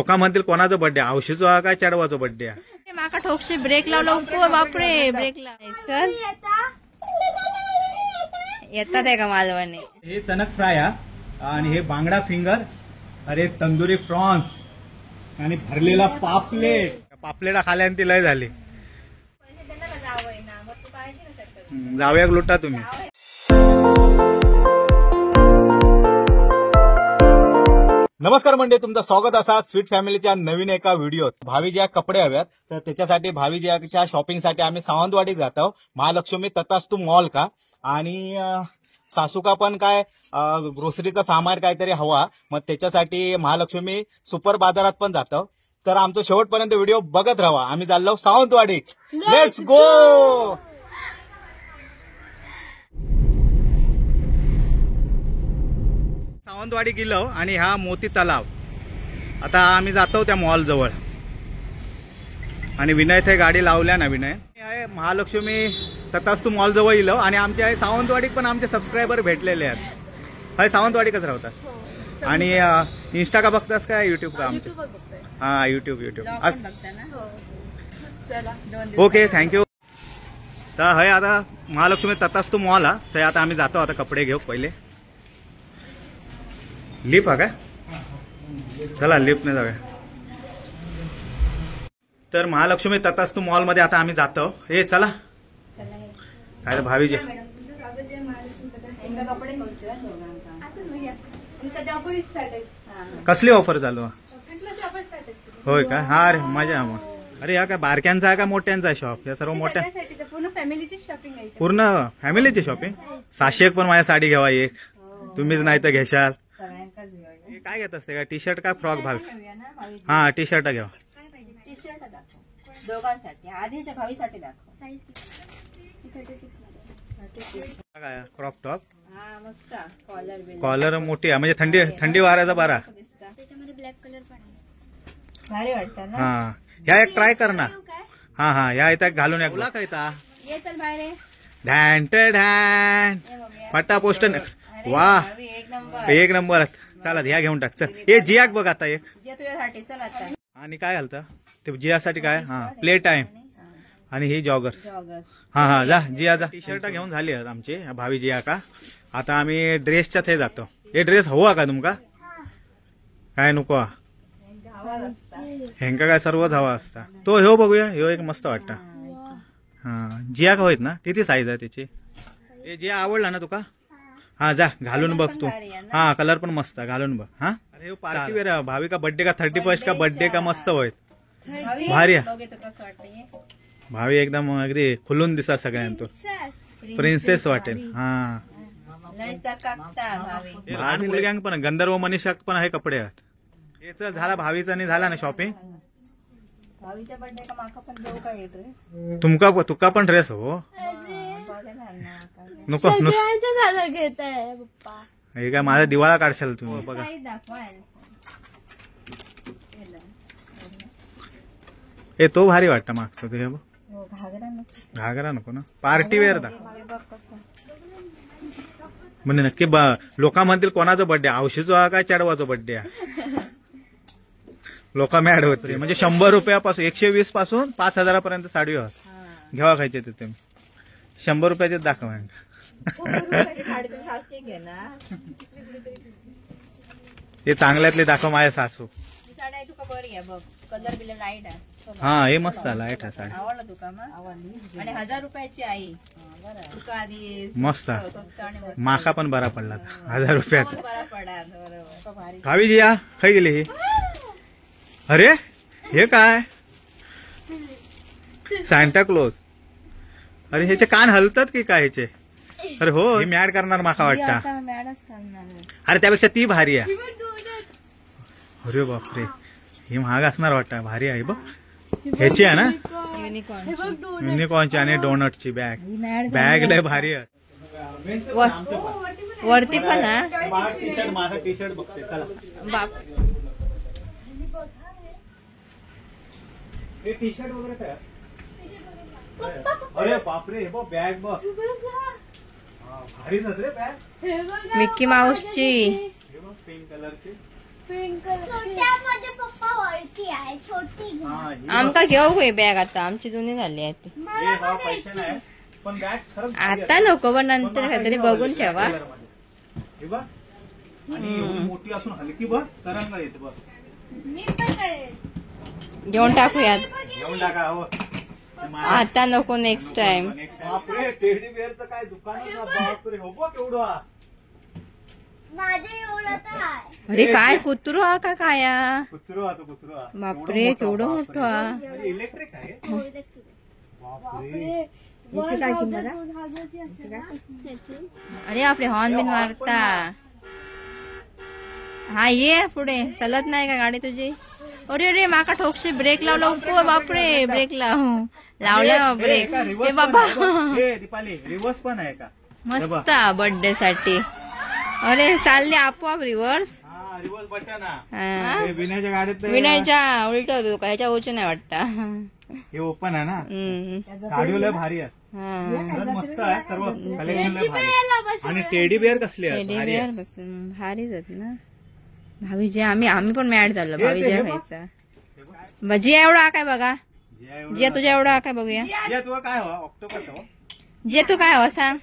लोक म्हणतील कोणाचा बर्थडे, औशीचो हा काय चढवाचो बर्थडे? माका ठोकशी ब्रेक लावला उको बापरे ब्रेक लाव सर येतात आहे का मालवणी. हे चणक फ्राय आणि हे बांगडा फिंगर, अरे तंदुरी फ्रॉन्स आणि भरलेला पापलेट. पापलेटा खाल्याने ती लय झाली. जाऊया लुटा तुम्ही. नमस्कार मंडळी, तुमचं स्वागत असा स्वीट फॅमिलीच्या नवीन एका व्हिडिओत. भावीजी कपडे हव्यात तर त्याच्यासाठी भावीजीच्या शॉपिंगसाठी आम्ही सावंतवाडीत जातो. महालक्ष्मी तथास्तु मॉल का आणि सासूका पण काय ग्रोसरीचं सामान काहीतरी हवा, मग त्याच्यासाठी महालक्ष्मी सुपर बाजारात पण जातो. तर आमचं शेवटपर्यंत व्हिडिओ बघत राहा. आम्ही चाललो सावंतवाडी. Let's go. सावंतवाडी गेलो आणि हा मोती तलाव. आता आम्ही जातो त्या मॉल जवळ आणि विनय ते गाडी लावल्या ना. विनय आहे महालक्ष्मी तथास्तु मॉल जवळ येलो आणि आमच्या आहे सावंतवाडीत पण आमचे सबस्क्रायबर भेटलेले आहेत. हाय सावंतवाडी कसं राहतात आणि इंस्टा का बघतास काय युट्यूब का? आमचं हा युट्यूब. Okay thank you. तर हय आता महालक्ष्मी तथास्तु मॉल हा. तर आता आम्ही जातो आता कपडे घेऊ. पहिले लिफ्ट हा काय? चला लिफ्टने जाऊया. तर महालक्ष्मी तथास्तु मॉल मध्ये आता आम्ही जातो. हे चला काय भावीजी कसली ऑफर चालू? होय का? हा रे मजा. मग अरे या काय बारक्यांचा आहे का मोठ्यांचा शॉप? या सर्व मोठ्या पूर्ण फॅमिलीची शॉपिंग. 600 पण माझ्या साडी घ्यावा एक. तुम्हीच नाही तर घेशाल. काय घेत असते का? टी शर्ट का फ्रॉक भाग? हा टी शर्ट घ्या. टी शर्ट दाखव दोघांसाठी. आधीच्या भावीसाठी दाखव. काय क्रॉप टॉप? हा मस्त. कॉलर मोठी आहे म्हणजे थंडी वाऱ्याचा बारा. त्याच्यामध्ये ब्लॅक कलर पण आहे. भारी वाटतं ना. हा ह्या एक ट्राय कर ना. हा हा ह्या इथं घालून एक काय ये चल बाहेर. ढॅन ढॅन पट्टा पोस्ट. वा एक नंबर. चला ह्या घेऊन टाक. चल हे जियाक बघ आता एक. तुझ्यासाठी चल आता. आणि काय घालतं ते जियासाठी? काय? हा प्ले टाइम आणि ही जॉगर्स. हा हा जा जिया जा. टी शर्ट घेऊन झाली आहेत आमची भावी जिया का. आता आम्ही ड्रेसच्या ते जातो. हे ड्रेस हवा का तुमका? काय नको? हेंका काय सर्वच हवा असता. तो ह्यो बघूया. ह्यो एक मस्त वाटतं. हा जिया का होईत ना. किती साईज आहे त्याची? हे जिया आवडला ना तुका? हा जा घालून बघ तू. हा कलर पण मस्त घालून बघ. हा अरे पार्टी वेअर भावी का बर्थडे का 31 का बर्थडे का मस्त होईल. भारी भावी एकदम अगदी खुलून दिसा सगळ्यांना. तो प्रिन्सेस वाटेल. हा लहान मुलग्यांक पण गंधर्व मनीषाक पण हे कपडे आहेत. याचा झाला भावीचा आणि झाला ना शॉपिंग. तुका पण ड्रेस हो नको हे काय माझा दिवाळा काढशाल तुम्ही. बघा हे तो भारी वाटतं मागचं ते. घागरा नको ना. पार्टी वेअर दा म्हणजे नक्की लोक म्हणतील कोणाचा बर्थडे, औशीचो हा काय चढवाचो बर्थडे? लोक मॅड होत. म्हणजे 100 रुपयापासून 120 पासून 5000 पर्यंत साडी घ्यावा खायचे तिथे. 100 रुपयाचे दाखवा. हे चांगल्यातले दाखव माझ्या सासू. हा हे मस्त लाईट आहे साडी. आवडला तुका? आणि 1000 रुपयाची आई तुका आधी मस्त. माका पण बरा पडला 1000 रुपयाचा. भावी या खाई गेली ही. अरे हे काय? Santa Claus. अरे ह्याचे कान हलतात की काय ह्याचे? अरे हो हे मॅड करणार माका वाटतं. अरे त्यापेक्षा ती भारी आहे. अरे बापरे ही महाग असणार वाटतं. भारी आहे बघ. ह्याची आहे ना युनिकॉर्नची आणि डोनटची बॅग लय भारी आहे. वरती पण माझा टी शर्ट बघते. चला टी शर्ट वगैरे काय? अरे बापरे हे बघ बॅग बघ. भारी रे बॅग. मिक्की माऊसची पिंक कलरची. छोट्यामध्ये पप्पा व्हाईट हा, ही आमका घेऊ हे बॅग आता आमची जुनी झाली आहे ती. हे हा पैसे नाही पण बॅग खरंच भारी आता आहे. नको पण नंतर काहीतरी बघून ठेवा. हे बघ आणि एवढी मोठी असून हलकी बघ तरंग येते बघ. घेऊन टाकूयात घेऊन टाका हो. आता नको नेक्स्ट टाइम. बापरे टेडी बिअरचं काय दुकान आहे ना, बापरे हो बघ केवढं. अरे काय कुत्रो हा का काय हा? कुत्रो हा तो कुत्रो हा. बापरे केवढं मोठं हा. इलेक्ट्रिक आहे बापरे. अरे आपले हॉर्न बिन मारता. हा ये पुढे. चलत नाही का गाडी तुझी? अरे अरे माका ठोकशी ब्रेक लाव लवकर. बापरे ब्रेक लाव. लावला ब्रेक. हे बाबा दीपाली रिवर्स पण आहे का? मस्त बर्थडे साठी. अरे चालले आपोआप रिव्हर्स. हा रिवर्स बटन हा. हा. हे विनयच्या गाडीत विनयच्या उलट होतो का ह्याच्या उच नाही वाटता. हे ओपन आहे ना. हम्म. गाडी लय भारी आहे. हा. खरंच मस्त आहे सर्व कलेक्शन लय भारी आहे. आणि टेडी बिअर कसली आहे? टेडी भारी बिअर आहे. बस भारीच आहेत ना. भावीजी आम्ही पण मॅड झालो. भावीजी खायचा. जिया एवढा काय बघा. जिया तुझ्या एवढा काय बघूया. या तुला काय हवा? ऑक्टोपस हवा? जिया तू काय हवा सांग.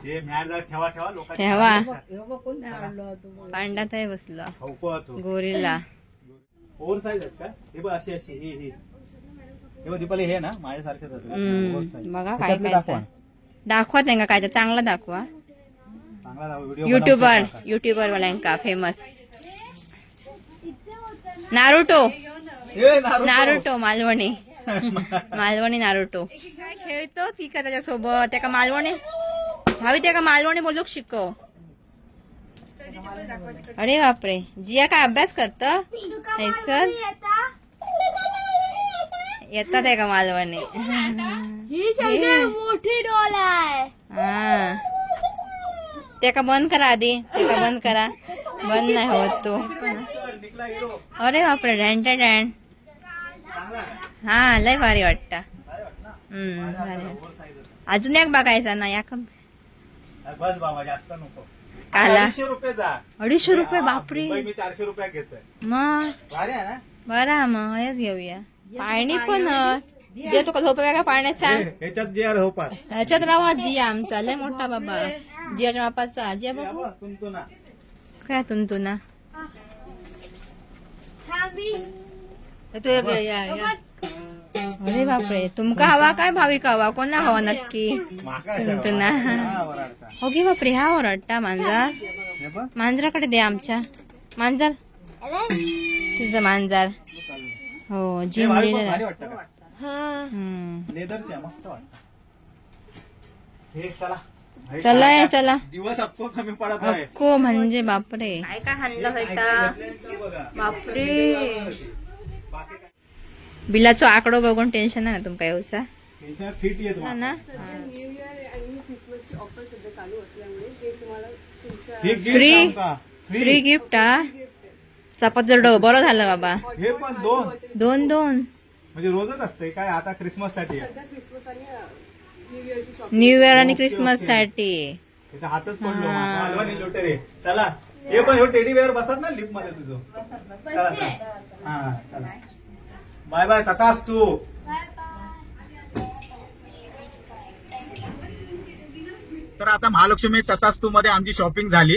हे मॅट जरा ठेवा ठेवा लोकांची ठेवा. लक्षात. पांडात आहे बसला हौको तो. गोरीला. ओव्हर साईज आहेत का? हे बघ अशी अशी ही हे बघ दीपाली हे ना माझ्यासारखेच ओव्हर साईज. बघा काय काय दाखवा त्यांना काय तर चांगला दाखवा. चांगला व्हिडिओ युट्यूबर वाल्यांका famous. Naruto Naruto Malvani Malvani Naruto. काय खेळतो ती का त्याच्यासोबत. त्या मालवणी भावी त्या मालवणी बोलूक शिकव. अरे बापरे जिया काय अभ्यास करत सर येतात आहे का मालवणी. ही सगळ्यात मोठी डॉल आहे. हा ते का बंद करा आधी. ते का बंद करा. बंद नाही होत तो. अरे बापरे डॅन डॅन. हा लय भारी वाटत. अजून एक बघायचा ना या बस बाबा जास्त नको. काला 250 रुपये जा. 250 रुपये बापरे. मुंबई मी 400 रुपये घेतोय. मग भारी आहे ना. बरा मग हेच घेऊया. पाणी पण जे तुका झोपव्या का पाण्यात सांग. ह्याच्यात जे हो पास ह्याच्यात राहा जिया आमचा लय मोठा बाबा. जियाच्या बापाचा. जिया बाबू तुमतो ना काय तुमतो ना. अरे बापरे तुमका हवा काय भाविक हवा. कोणा हवा नक्की तुमतो ना. हो गे बापरे हा ओरडता मांजर. मांजराकडे दे आमच्या. मांजर तुझं मांजर. हो जिम भारी वाटतं का? हम्म. लेदरच्या मस्त वाटतं. हे चला चला चला. दिवस अप्पो कमी पडत आहे. अक्को म्हणजे बापरे काय काय हाणला बापरे. बिलाचो आकडो बघून टेन्शन नाही ना तुमका येऊचा फिट येत ना. फ्री गिफ्ट हा. चपात जर बरं झालं बाबा. हे पण दोन दोन म्हणजे रोजच असते काय आता क्रिसमस साठी न्यू इयर आणि क्रिसमस साठी. हातच पडलो मालवणी लुटेरे. चला हे पण हे टेडी बेअर बसत ना लिफ्ट मध्ये तुझं. हा चला बाय बाय तथास तू. तर आता महालक्ष्मी तथास्तू मध्ये आमची शॉपिंग झाली.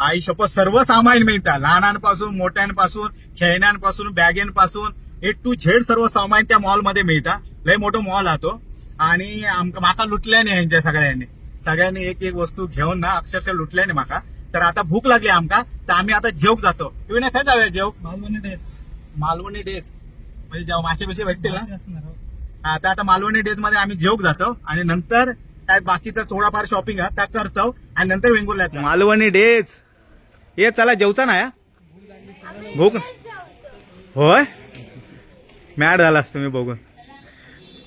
आई शपथ सर्व सामान मिळतात. लहानांपासून मोठ्यांपासून खेळण्यांपासून बॅगेंपासून ए टू झेड सर्व सामान त्या मॉलमध्ये मिळतात. लय मोठं मॉल हा तो. आणि माका लुटल्याने यांच्या सगळ्यांनी एक एक वस्तू घेऊन ना अक्षरशः लुटल्याने माका. तर आता भूक लागली आमका तर आम्ही आता जेवक जातो. तुम्ही काय जाऊया जेवक. मालवणी डेज म्हणजे जेव्हा मासे बिशे भेटतील ना. हा तर आता मालवणी डेज मध्ये आम्ही जेवक जातो आणि नंतर काय बाकीचं थोडाफार शॉपिंग आहे त्या करतो आणि नंतर वेंगुर्ल्याचं मालवणी डेज. ये चला जेवचा ना या भूक होय. मॅड झालास तुम्ही बघून.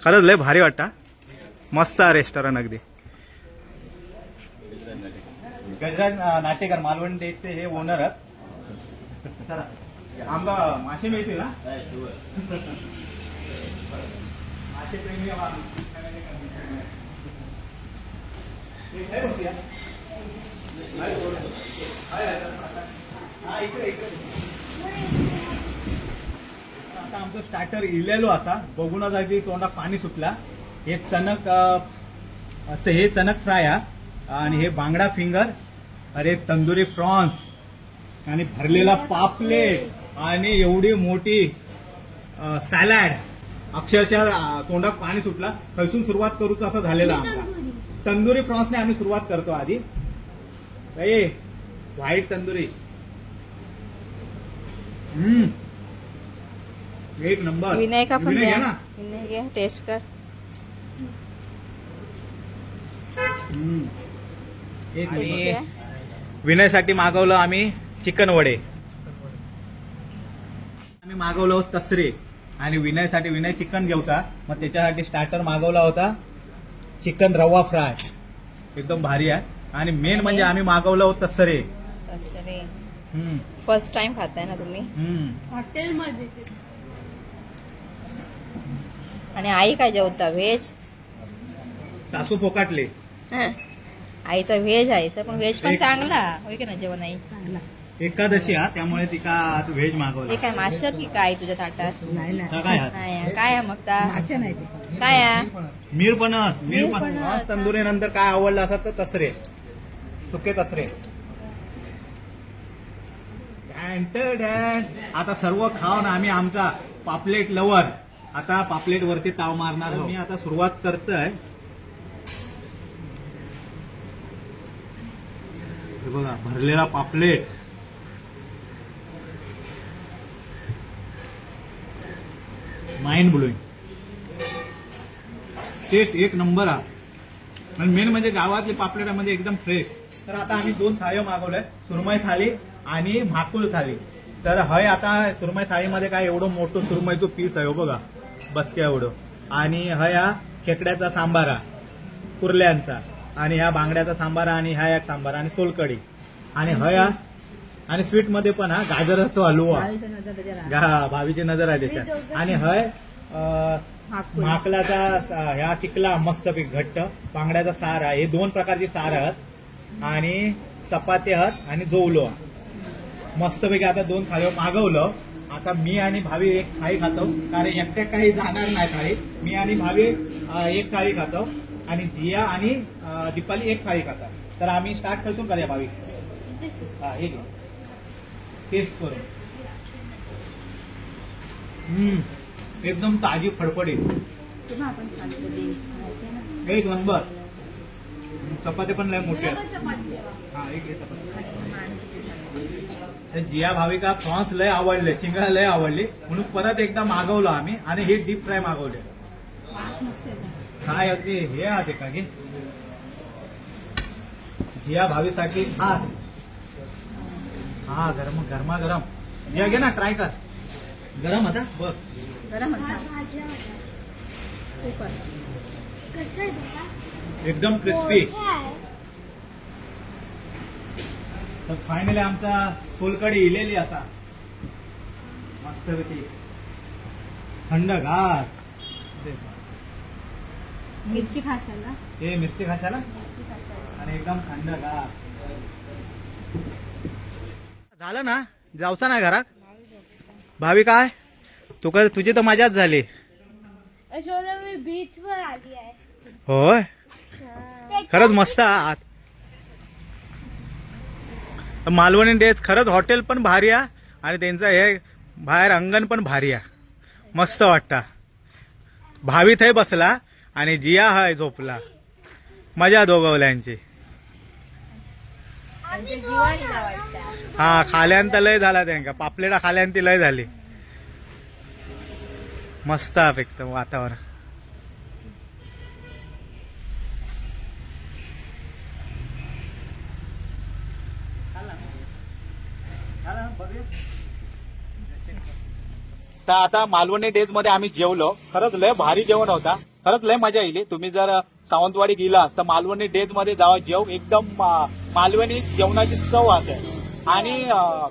खरंच लय भारी वाटतं. मस्त रेस्टॉरंट अगदी. गजराज नाटेकर मालवणी डेजचे हे ओनर आहेत. चला आंबा मासे मिळतील ना. मासे प्रेमी आता आमचं स्टार्टर इलेलो असा बघून जायची तोंडात पाणी सुटला. हे चणक हे चणक फ्राय आणि हे बांगडा फिंगर, अरे तंदुरी प्रॉन्स आणि भरलेला पापलेट आणि एवढी मोठी सॅलड. अक्षरशः तोंडात पाणी सुटला. खैसून सुरुवात करूच असं झालेलं आमचा. तंदुरी प्रॉन्सने आम्ही सुरुवात करतो आधी. व्हाईट तंदुरी एक नंबर. विनय का पण घ्या द्या. ना. विनय घे, टेस्ट कर. एक टेस्ट आणि घ्या. विनयसाठी मागवलं आम्ही चिकन वडे. आम्ही मागवलं तसरे आणि विनयसाठी विनय चिकन घेऊता मग त्याच्यासाठी स्टार्टर मागवला होता चिकन रवा फ्राय एकदम भारी आहे. आणि मेन म्हणजे आम्ही मागवलं होतं तसरे. तसरे फर्स्ट टाइम खाताय ना तुम्ही. हॉटेलमध्ये. आणि आई काय जेवता? व्हेज. सासू फोकाटले. हं. आईचा व्हेज आहे पण व्हेज पण चांगला होय की ना जेवण आई. एकादशी त्यामुळे तिका व्हेज मागवलं. हे काय माशात की काय तुझ्या ताटात? काय नाही काय आहे मग काय आहे? मीरपणस तंदुरी नंतर काय आवडलं असं तर तसरे सुके तसरे. आता सर्व खाऊन आम्ही आमचा पापलेट लवर आता पापलेट वरती ताव मारणार आहोत. मी आता सुरुवात करतोय. हे बघा भरलेला पापलेट. Mind blowing. टेस्ट एक नंबर आणि मेन म्हणजे गावातली पापलेट म्हणजे एकदम फ्रेश. तर आता आम्ही 2 थाळी मागवल्या, सुरमई थाळी आणि भाकुल थाळी. तर हय आता सुरमई थाळीमध्ये काय एवढं मोठं सुरमईचं पीस आहे बघा बचक्या एवढं. आणि हया खेकड्याचा सांबारा कुर्ल्यांचा आणि ह्या बांगड्याचा सांबारा आणि ह्या एक सांबारा आणि सोलकडी आणि हया आणि स्वीट मध्ये पण गाजराचा हलवा. भावीची नजर आहे त्याच्यात. आणि हय माकलाचा ह्या टिकला मस्तपैकी घट्ट. बांगड्याचा सार आहे. हे 2 प्रकारची सार आहेत आणि चपाती आहेत आणि जोवलो मस्तपैकी. आता 2 थाळी मागवलं. आता मी आणि भावी एक थाळी खातो कारण एकट्या काही जाणार नाही थाळी. मी आणि भावी एक थाळी खातो आणि जिया आणि दीपाली एक थाळी खातात. तर आम्ही स्टार्ट करून करूया भावी. हे घे टेस्ट करून. एकदम ताजी फडफडीत एक नंबर. चपाती पण लय मोठी आहे. एक जिया भाविका प्रॉन्स लय आवडले, चिंगळा लय आवडली म्हणून परत एकदा मागवलं आम्ही आणि हे डीप फ्राय मागवले. काय अगदी हे आहे का की जिया भावीसाठी खास. गरमागरम जिया घे ना ट्राय कर. गरम होता बघ. एकदम क्रिस्पी. तर फायनली आमचा सोलकडी इलेली असा मस्तपैकी थंडगार. मिरची खाशाला. हे मिरची खाशाला आणि एकदम थंडगार झालं ना. जाऊचा नाही घरात भावी. काय तुझी तर मजाच झाली. मी बीच वर आली आहे. होय खरंच मस्त आहात. मालवणी डेज खरंच हॉटेल पण भारी आहे आणि त्यांचं हे बाहेर अंगण पण भारी आहे. मस्त वाटतं. भावी थंय बसला आणि जिया हाय झोपला. मजा दोघवल्यांची. खाल्यांत लय झाला त्यांका. पापलेटा खाल्यांती लय झाली. मस्त एकदम वातावरण. तर आता मालवणी डेज मध्ये आम्ही जेवलो. खरंच लय भारी जेवण होता. खरंच लय मजा येईल. तुम्ही जर सावंतवाडी गेलास तर मालवणी डेज मध्ये जावा. जेव एकदम मालवणी जेवणाची चव आहे आणि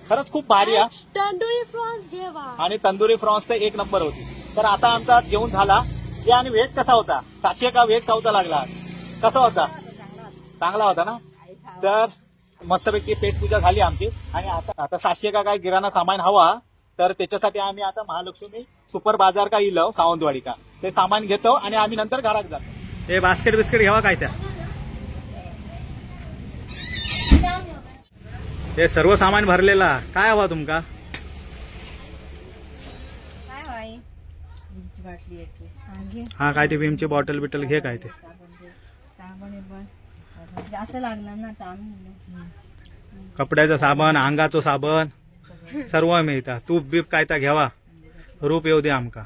खरंच खूप भारी आहे. तंदुरी प्रॉन्स घेवा. आणि तंदुरी प्रॉन्स तर एक नंबर होती. तर आता आमचा जेवण झाला. ते आणि व्हेज कसा होता? 700 का व्हेज खावता लागला. कसा होता? चांगला होता ना. तर मस्तपैकी पेटपूजा झाली आमची आणि आता 700 का काय किराणा सामान हवा तर त्याच्यासाठी आम्ही आता महालक्ष्मी सुपर बाजार का इलो सावंतवाडी का ते सामान घेतो आणि आम्ही नंतर घरात जातो. हे बास्केट बिस्किट घ्यावा काय त्या हे सर्व सामान भरलेला काय हवा तुमका काय बाई बाटली हा काय ते भीमची बॉटल बिटल घे काय ते साबण जास्त लागणार ना आता आम्ही कपड्याचं साबण अंगाचं साबण सर्व मिळतात. तूप बीप काय तर घ्यावा रूप येऊ दे आमका.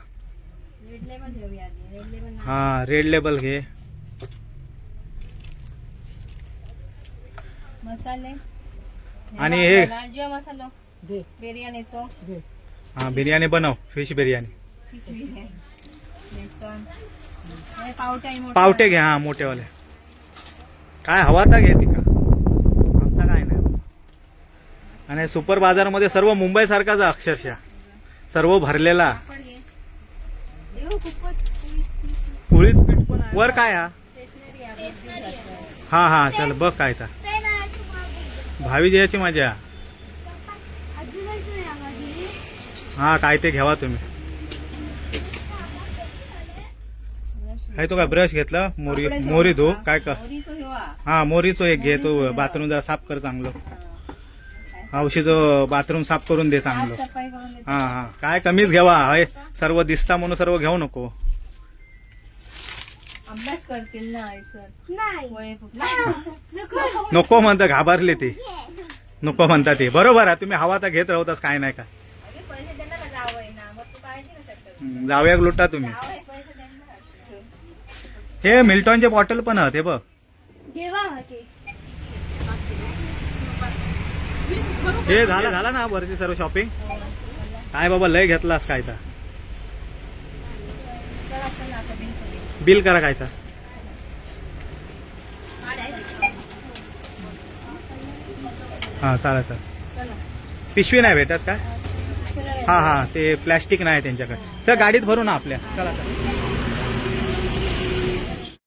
रेड लेबल घेऊया आधी. रेड लेबल हा रेड लेबल घे. मसाले आणि हे जिरा मसालो बिर्याणीचो हा बिर्याणी बनव फिश बिर्याणी बेसन हे पावटे घे हा मोठेवाले काय हवा तर घे तिका आमचा काय नाही. आणि सुपर बाजारमध्ये सर्व मुंबई सारखाच अक्षरशः सर्व भरलेला पोळीत पीठ पण वर काय हा हा चल बघ काय तर भावी जयाची मजा हा काय ते घ्यावा तुम्ही. हे तो काय ब्रश घेतला मोरी धो काय कर हा मोरीचो एक घे तो बाथरूम जरा साफ कर चांगलं. हौशीचं बाथरूम साफ करून दे चांगलं. हा हा काय कमीच घ्यावा हय सर्व दिसता म्हणून सर्व घेऊ नको. अभ्यास करतील ना नको म्हणता घाबरले ते नको म्हणता ते बरोबर आहे. तुम्ही हवा तर घेत राहतास काय नाही का जाऊया लुटा तुम्ही. हे मिल्टॉनचे बॉटल पण आहेत हे बघ हे झालं ना वरची सर्व शॉपिंग काय बाबा लय घेतलास काय तर बिल करा काय तर हा चालेल चालेल. पिशवी नाही भेटत काय हा हा ते प्लॅस्टिक नाही त्यांच्याकडे. चल गाडीत भरू ना आपल्या चला चला.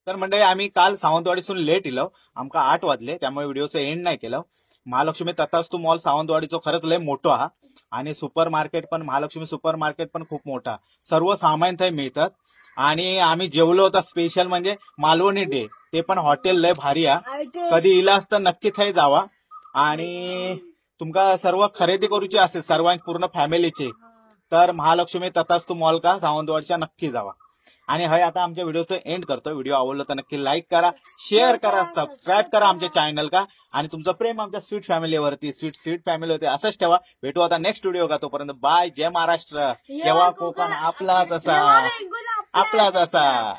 तर मंडळी आम्ही काल सावंतवाडीतून लेट इलो आमका 8 वाजले त्यामुळे व्हिडिओचं एंड नाही केलं. महालक्ष्मी तथास्तू मॉल सावंतवाडीचो खरंच लय मोठो हा आणि सुपर मार्केट पण महालक्ष्मी सुपर मार्केट पण खूप मोठा सर्व सामान थंय मिळतात. आणि आम्ही जेवलो होता स्पेशल म्हणजे मालवणी डे ते पण हॉटेल लय भारी हा. कधी इलास तर नक्की थंय जावा. आणि तुमका सर्व खरेदी करूची असेल सर्वांची पूर्ण फॅमिलीची तर महालक्ष्मी तथास्तू मॉल का सावंतवाडीच्या नक्की जावा. आणि हय आता आमच्या व्हिडिओचं एंड करतो. व्हिडिओ आवडला तर नक्की लाईक करा शेअर करा सबस्क्राईब करा आमच्या चॅनल का. आणि तुमचं प्रेम आमच्या स्वीट फॅमिलीवरती स्वीट फॅमिली होते असंच ठेवा. भेटू आता नेक्स्ट व्हिडिओ का. तोपर्यंत बाय. जय महाराष्ट्र. केव्हा कोकण आपला तसा.